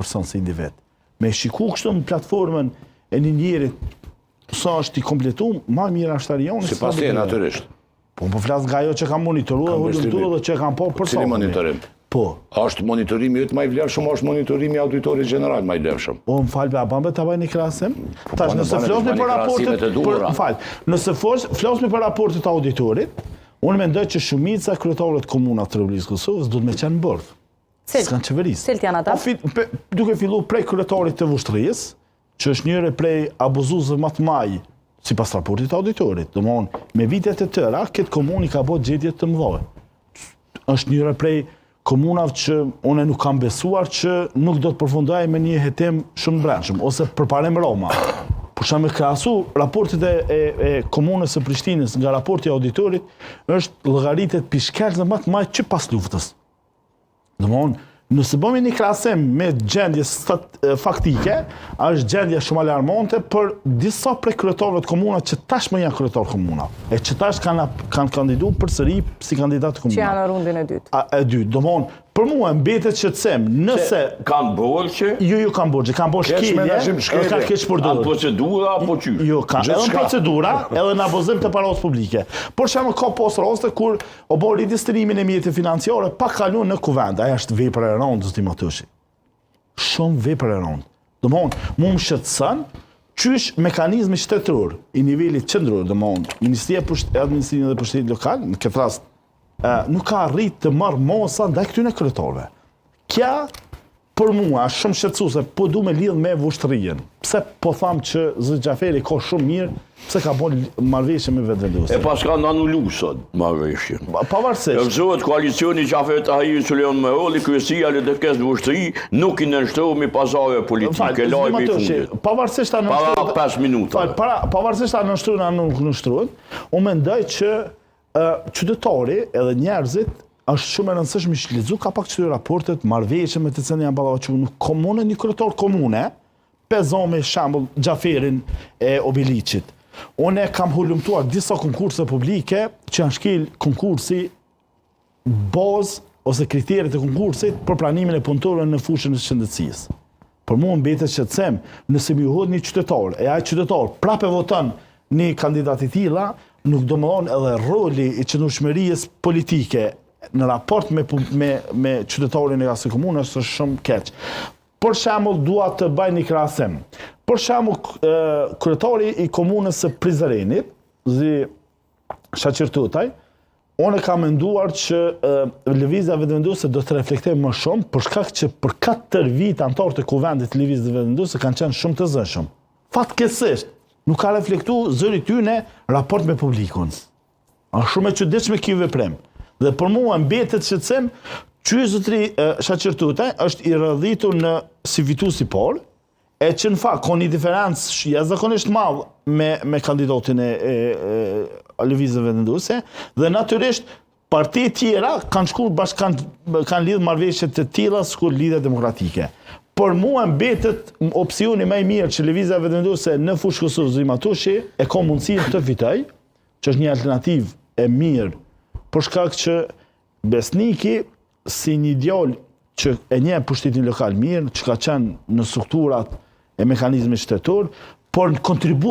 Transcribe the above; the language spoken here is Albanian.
person si individ. Me shiku kështu në platformën e një njerit sa është i kompletuar, më mirë është arioni. Sipas teje natyrisht. Po flas nga ajo që kam monitoruar, hullumtuar dhe që kam po për Cili monitorim? Po. A është monitorimi yt më i vlerëshëm, është monitorimi i auditorit gjeneral më i vlerëshëm? Po më fal, a bambe ta bëni krahasim? Tash nëse flasni për raportet, më fal. Nëse flasni për raportet e auditorit, unë mendoj që shumica kryetarëve të komunave të Republikës Kosovës duhet me qenë në bord. S'kan qeverisë. Cilt janë ata? Duke filluar prej kryetarit të Vushtrrisë, që është njëre prej abuzuesve më të mëdha sipas raportit të auditorit. Domthonë, me vitet e tëra, këtë komunë ka bërë gjetje të mëdha. Është njëra prej komunave që unë nuk kam besuar që nuk do të përfundoj me një hetim shumë brendshëm, ose përparem Roma. Por sa me krahasu raportet e komunës së Prishtinës nga raporti i auditorit, është llogaritet pishkelze më të mëdha që pas luftës. Domthonë, nëse bëmi një krahasim me gjendje faktike, është gjendje shumë alarmante për disa prej kryetarëve të komunave që tashmë janë kryetar komunave. E që tash kanë kandiduar përsëri si kandidat komunal. Që janë në rundin e dytë. E dytë, domthonë, për mua mbetet shqetësim, nëse kanë borxhe, jo kanë borxhe, kanë bërë shkelje, kanë keq përdorur. Procedura apo çysh? Jo, kanë edhe procedura, edhe në abuzim të parave publike. Por shembull ka pas raste kur o bën ridistrimin e mjeteve financiare pa kaluar në kuvend. Ajo është vepër e rëndë, zoti Matoshi. Shumë vepër e rëndë. Domthonë, mua më shqetëson qysh mekanizmi shtetëror i nivelit qendror, domthonë, Ministria e Administrimit dhe Pushtetit Lokal, në këtë rast nuk ka arrit të marrë mosa ndaj këtyre kryetarëve. Kja, për mua, është shumë shqetësuese, po du me lidh me Vushtrrinë. Pse po tham që Zoti Xhaferi ka shumë mirë, pse ka bërë marrëveshje me vetëvendosje. E pas kanë anulu sot marrëveshjen. Pavarësisht. Gëzohet koalicioni Xhafer Tahiri Sulejman Merolli, kryesia e LDK-s në Vushtrri, nuk i nënshtrohet me pasardhë politike, lajmi i fundit. Pavarësisht anë para 5 minuta. Pavarësisht anë nënshtrohen anë nuk nënshtrohen, unë mendoj që qytetari edhe njerëzit është shumë e rëndësishme që lexu ka pak çdo raportet, marrëveshje me të cilën janë ballavaçuar në komunë, një kryetar komune, pezon me shembull Xhaferin e Obiliçit. Unë kam hulumtuar disa konkurse publike që janë shkel konkursi bazë ose kriteret e konkursit për pranimin e punëtorëve në fushën e shëndetësisë. Për mua mbetet shqetësim nëse më hodh një qytetar, e ai qytetar prapë voton një kandidat i tilla, nuk do më thonë edhe roli i qëndrueshmërisë politike në raport me qytetarin e asaj komune është shumë keq. Për shembull, dua të bëj një krahasim. Për shembull, kryetari i komunës së Prizrenit, zi Shaqir Tutaj, unë kam menduar që lëvizja vetëvendosur do të reflektojë më shumë për shkak që për 4 vite anëtarët e kuvendit të lëvizjes vetëvendosur kanë qenë shumë të zëshëm. Fatkeqësisht nuk ka reflektuar zëri tyne raport me publikun. Është shumë e çuditshme ky veprim. Dhe për mua mbetet shqetësim që zotëri Shaqir Tutaj është i rrëdhitur në si fitues i parë, e që në fakt ka një diferencë jashtëzakonisht madh me kandidatin e lëvizjes vetëvendosur, dhe natyrisht parti tjera kanë shkuar kanë lidhur marrëveshje të tilla sikur lidhje demokratike. Por mua mbetet opsioni më i mirë që lëvizja vetëvendosur në fushë Kosovës Zoti Matoshi e ka mundësinë të fitojë, që është një alternativë e mirë, për shkak që Besniki si një djalë që e njeh pushtetin lokal mirë, që ka qenë në strukturat e mekanizmit shtetëror, por kontribut